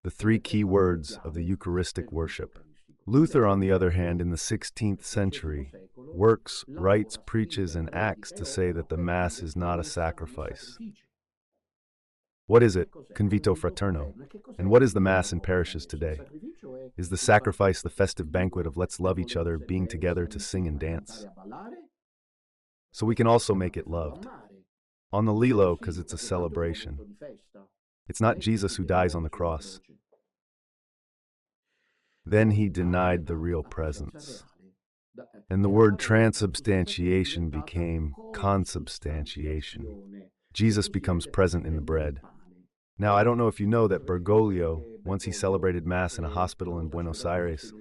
[SPEAKER 2] The 3 key words of the Eucharistic worship. Luther, on the other hand, in the 16th century, works, writes, preaches, and acts to say that the Mass is not a sacrifice. What is it? Convito fraterno. And what is the Mass in parishes today? Is the sacrifice the festive banquet of let's love each other, being together to sing and dance? So we can also make it loved. On the Lilo, because it's a celebration. It's not Jesus who dies on the cross. Then he denied the real presence. And the word transubstantiation became consubstantiation. Jesus becomes present in the bread. Now, I don't know if you know that Bergoglio, once he celebrated Mass in a hospital in Buenos Aires,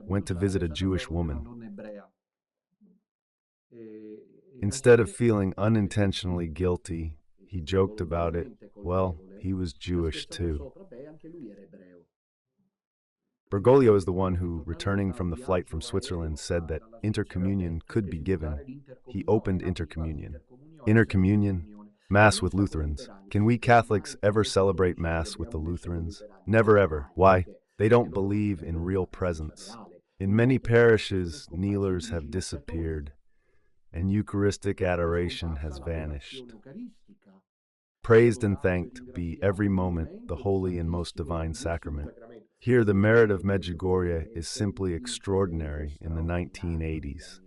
[SPEAKER 2] went to visit a Jewish woman. Instead of feeling unintentionally guilty, he joked about it. Well, he was Jewish too. Bergoglio is the one who, returning from the flight from Switzerland, said that intercommunion could be given. He opened intercommunion. Intercommunion? Mass with Lutherans. Can we Catholics ever celebrate Mass with the Lutherans? Never ever. Why? They don't believe in real presence. In many parishes, kneelers have disappeared, and Eucharistic adoration has vanished. Praised and thanked be every moment the holy and most divine sacrament. Here, the merit of Medjugorje is simply extraordinary in the 1980s.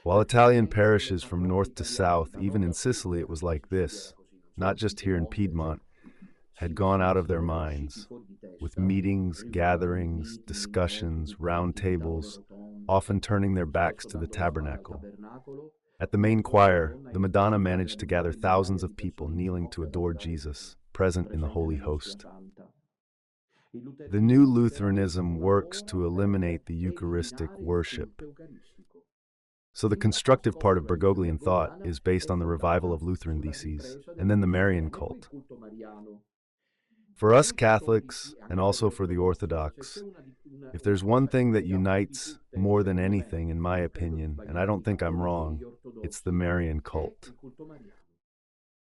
[SPEAKER 2] While Italian parishes from north to south, even in Sicily it was like this, not just here in Piedmont, had gone out of their minds, with meetings, gatherings, discussions, round tables, often turning their backs to the tabernacle. At the main choir, the Madonna managed to gather thousands of people kneeling to adore Jesus, present in the Holy Host. The new Lutheranism works to eliminate the Eucharistic worship. So the constructive part of Bergoglian thought is based on the revival of Lutheran theses, and then the Marian cult. For us Catholics, and also for the Orthodox, if there's one thing that unites more than anything, in my opinion, and I don't think I'm wrong, it's the Marian cult.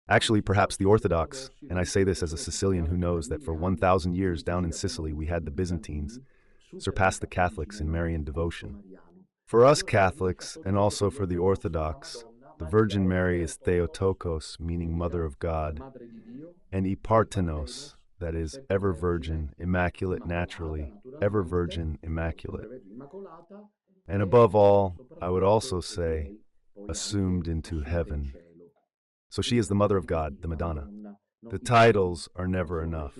[SPEAKER 2] Actually, perhaps the Orthodox, and I say this as a Sicilian who knows that for 1,000 years down in Sicily we had the Byzantines, surpassed the Catholics in Marian devotion. For us Catholics, and also for the Orthodox, the Virgin Mary is Theotokos, meaning Mother of God, and Iparthenos, that is, ever virgin, immaculate naturally, ever virgin, immaculate. And above all, I would also say, assumed into heaven. So she is the Mother of God, the Madonna. The titles are never enough.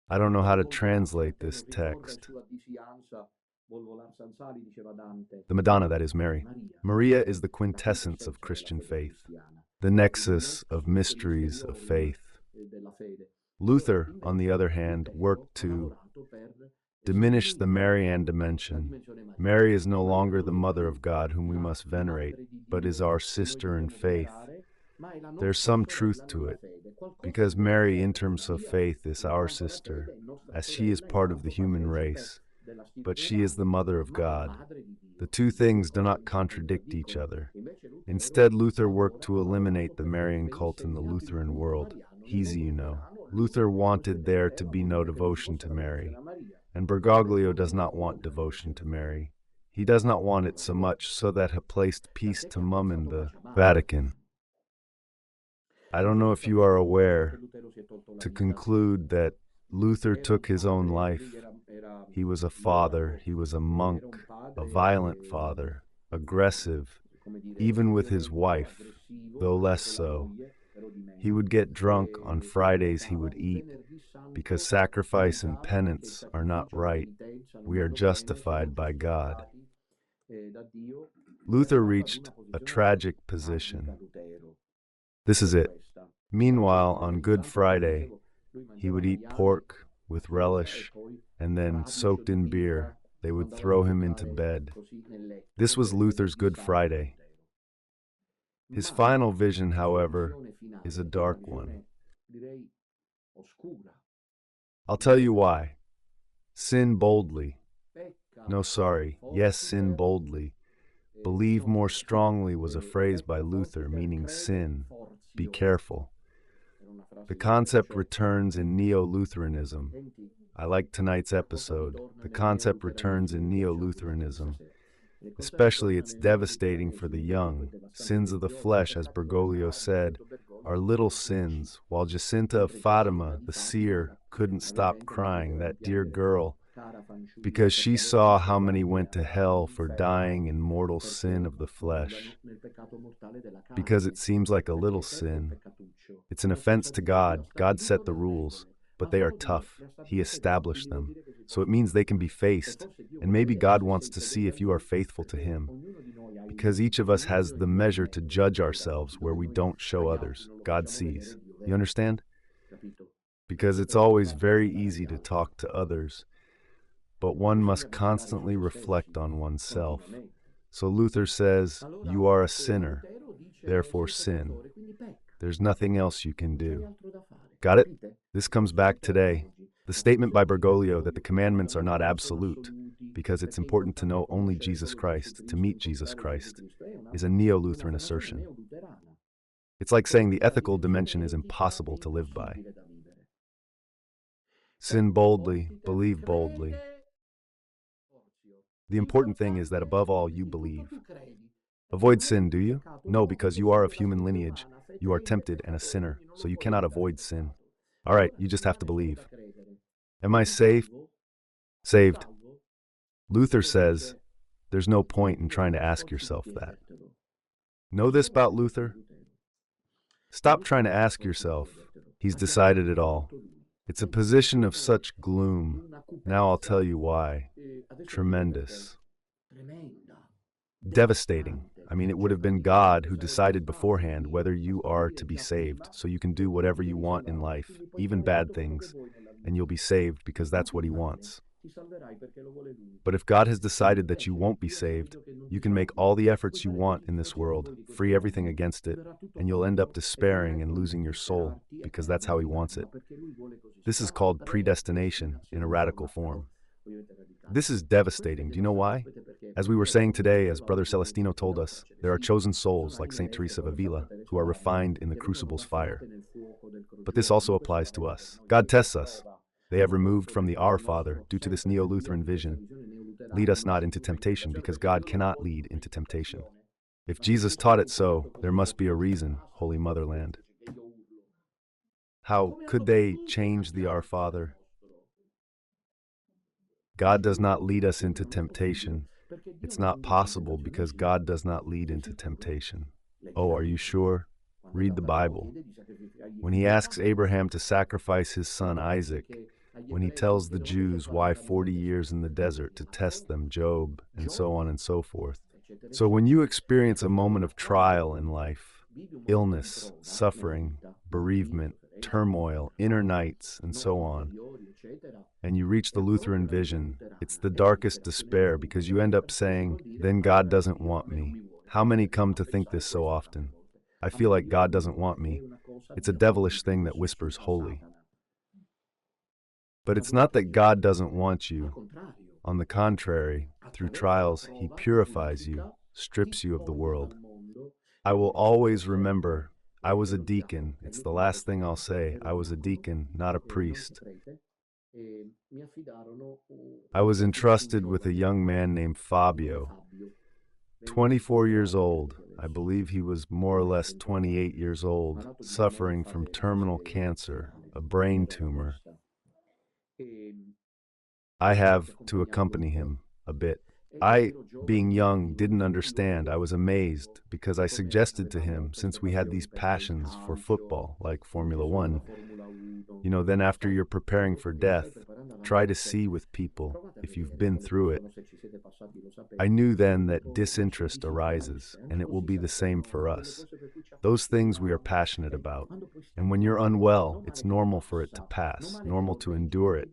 [SPEAKER 2] I don't know how to translate this text. The Madonna, that is Mary. Maria is the quintessence of Christian faith, the nexus of mysteries of faith. Luther, on the other hand, worked to diminish the Marian dimension. Mary is no longer the Mother of God whom we must venerate, but is our sister in faith, There's some truth to it, because Mary, in terms of faith, is our sister, as she is part of the human race, but she is the mother of God. The two things do not contradict each other. Instead, Luther worked to eliminate the Marian cult in the Lutheran world. 𝐜𝐨 Luther wanted there to be no devotion to Mary, and Bergoglio does not want devotion to Mary. He does not want it so much so that he placed peace to mum in the Vatican. I don't know if you are aware, to conclude that Luther took his own life. He was a father, he was a monk, a violent father, aggressive, even with his wife, though less so. He would get drunk. On Fridays he would eat, because sacrifice and penance are not right. We are justified by God. Luther reached a tragic position. This is it. Meanwhile, on Good Friday, he would eat pork with relish, and then, soaked in beer, they would throw him into bed. This was Luther's Good Friday. His final vision, however, is a dark one. I'll tell you why. Sin boldly. No, sorry. Yes, sin boldly. Believe more strongly was a phrase by Luther meaning sin. Be careful. The concept returns in Neo-Lutheranism. I like tonight's episode. The concept returns in Neo-Lutheranism. Especially, it's devastating for the young. Sins of the flesh, as Bergoglio said, are little sins, while Jacinta of Fatima, the seer, couldn't stop crying, that dear girl, because she saw how many went to hell for dying in mortal sin of the flesh. Because it seems like a little sin. It's an offense to God. God set the rules, but they are tough. He established them. So it means they can be faced, and maybe God wants to see if you are faithful to Him. Because each of us has the measure to judge ourselves where we don't show others. God sees. You understand? Because it's always very easy to talk to others, but one must constantly reflect on oneself. So Luther says, you are a sinner, therefore sin. There's nothing else you can do. Got it? This comes back today. The statement by Bergoglio that the commandments are not absolute, because it's important to know only Jesus Christ, to meet Jesus Christ, is a Neo-Lutheran assertion. It's like saying the ethical dimension is impossible to live by. Sin boldly, believe boldly. The important thing is that above all you believe. Avoid sin, do you? No, because you are of human lineage. You are tempted and a sinner, so you cannot avoid sin. All right, you just have to believe. Am I safe? Saved. Luther says, there's no point in trying to ask yourself that. Know this about Luther? Stop trying to ask yourself. He's decided it all. It's a position of such gloom. Now I'll tell you why. Tremendous. Devastating. I mean, it would have been God who decided beforehand whether you are to be saved, so you can do whatever you want in life, even bad things, and you'll be saved because that's what He wants. But if God has decided that you won't be saved, you can make all the efforts you want in this world, free everything against it, and you'll end up despairing and losing your soul, because that's how He wants it. This is called predestination in a radical form. This is devastating. Do you know why? As we were saying today, as Brother Celestino told us, there are chosen souls like St. Teresa of Avila who are refined in the crucible's fire. But this also applies to us. God tests us. They have removed from the Our Father, due to this Neo-Lutheran vision, lead us not into temptation, because God cannot lead into temptation. If Jesus taught it so, there must be a reason, Holy Motherland. How could they change the Our Father? God does not lead us into temptation. It's not possible because God does not lead into temptation. Oh, are you sure? Read the Bible. When He asks Abraham to sacrifice his son Isaac, when He tells the Jews why 40 years in the desert to test them, Job, and so on and so forth. So when you experience a moment of trial in life, illness, suffering, bereavement, turmoil, inner nights, and so on, and you reach the Lutheran vision, it's the darkest despair because you end up saying, then God doesn't want me. How many come to think this so often? I feel like God doesn't want me. It's a devilish thing that whispers holy. But it's not that God doesn't want you. On the contrary, through trials, He purifies you, strips you of the world. I will always remember, I was a deacon. It's the last thing I'll say. I was a deacon, not a priest. I was entrusted with a young man named Fabio, 24 years old. I believe he was more or less 28 years old, suffering from terminal cancer, a brain tumor. I have to accompany him a bit. I, being young, didn't understand. I was amazed because I suggested to him, since we had these passions for football, like Formula One, then after you're preparing for death, try to see with people if you've been through it. I knew then that disinterest arises, and it will be the same for us. Those things we are passionate about. And when you're unwell, it's normal for it to pass, normal to endure it,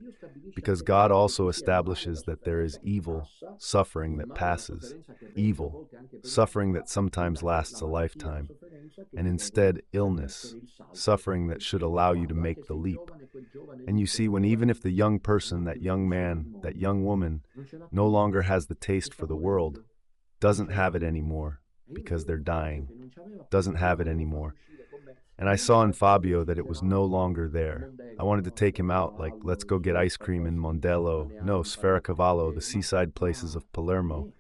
[SPEAKER 2] because God also establishes that there is evil, suffering that passes, evil, suffering that sometimes lasts a lifetime, and instead illness, suffering that should allow you to make the leap. And you see, when even if the young person, that young man, that young woman, no longer has the taste for the world, doesn't have it anymore, because they're dying, doesn't have it anymore. And I saw in Fabio that it was no longer there. I wanted to take him out, like, let's go get ice cream in Mondello, no, Sferacavallo, the seaside places of Palermo.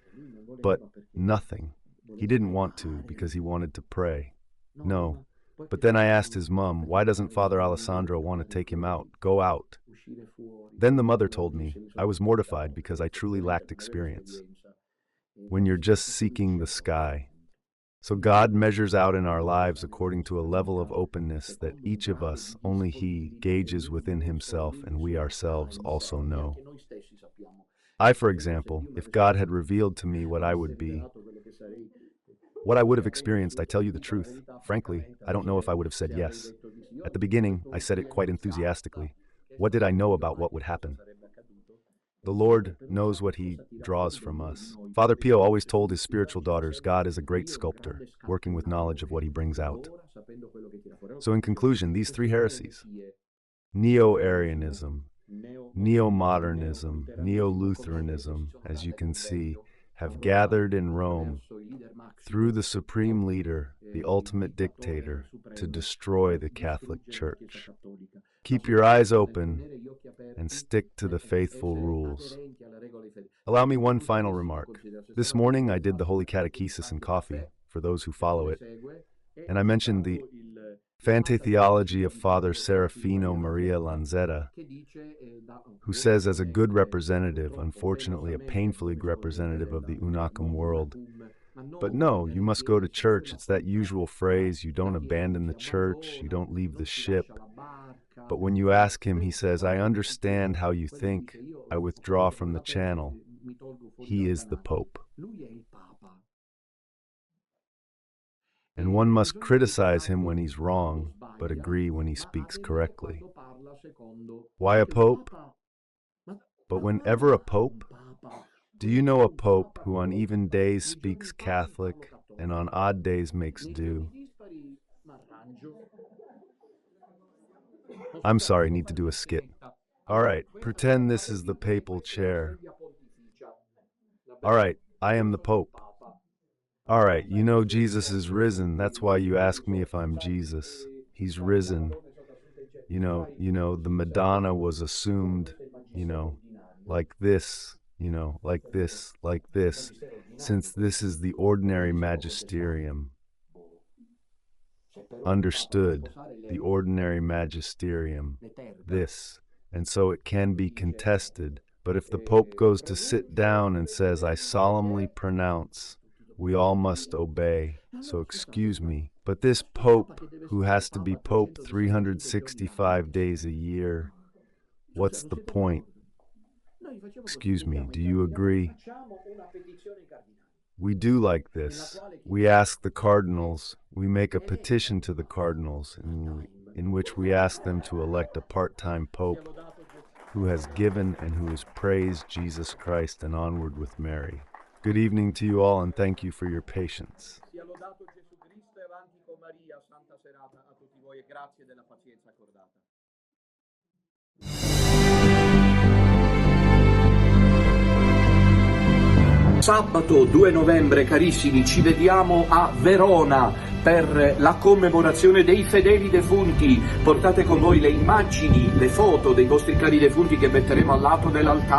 [SPEAKER 2] But nothing. He didn't want to, because he wanted to pray. No. But then I asked his mom, why doesn't Father Alessandro want to take him out? Go out. Then the mother told me. I was mortified because I truly lacked experience. When you're just seeking the sky. So God measures out in our lives according to a level of openness that each of us, only He, gauges within Himself, and we ourselves also know. I, for example, if God had revealed to me what I would be, what I would have experienced, I tell you the truth. Frankly, I don't know if I would have said yes. At the beginning, I said it quite enthusiastically. What did I know about what would happen? The Lord knows what He draws from us. Father Pio always told his spiritual daughters, God is a great sculptor, working with knowledge of what He brings out. So in conclusion, these three heresies, Neo-Arianism, Neo-Modernism, Neo-Lutheranism, as you can see, have gathered in Rome through the supreme leader, the ultimate dictator, to destroy the Catholic Church. Keep your eyes open and stick to the faithful rules. Allow me one final remark. This morning I did the Holy Catechesis and coffee, for those who follow it, and I mentioned the Fante theology of Father Serafino Maria Lanzetta, who says, as a good representative, unfortunately a painfully good representative of the Unacum world, but no, you must go to church. It's that usual phrase, you don't abandon the church, you don't leave the ship. But when you ask him, he says, I understand how you think, I withdraw from the channel. He is the Pope. And one must criticize him when he's wrong, but agree when he speaks correctly. Why a Pope? But whenever a Pope? Do you know a Pope who on even days speaks Catholic and on odd days makes do? I'm sorry, need to do a skit. All right, pretend this is the papal chair. All right, I am the Pope. All right, you know Jesus is risen. That's why you ask me if I'm Jesus. He's risen. You know, the Madonna was assumed, like this, like this, since this is the ordinary magisterium. Understood, the ordinary magisterium, this, and so it can be contested. But if the Pope goes to sit down and says, I solemnly pronounce, we all must obey, so excuse me. But this Pope, who has to be Pope 365 days a year, what's the point? Excuse me, do you agree? We do like this. We ask the cardinals, we make a petition to the cardinals in which we ask them to elect a part-time Pope who has given and who has praised Jesus Christ and onward with Mary. Good evening to you all, and thank you for your patience.
[SPEAKER 1] serata a tutti voi e grazie della pazienza accordata. Sabato 2 novembre, carissimi, ci vediamo a Verona per la commemorazione dei fedeli defunti. Portate con voi le immagini, le foto dei vostri cari defunti che metteremo al lato dell'altare.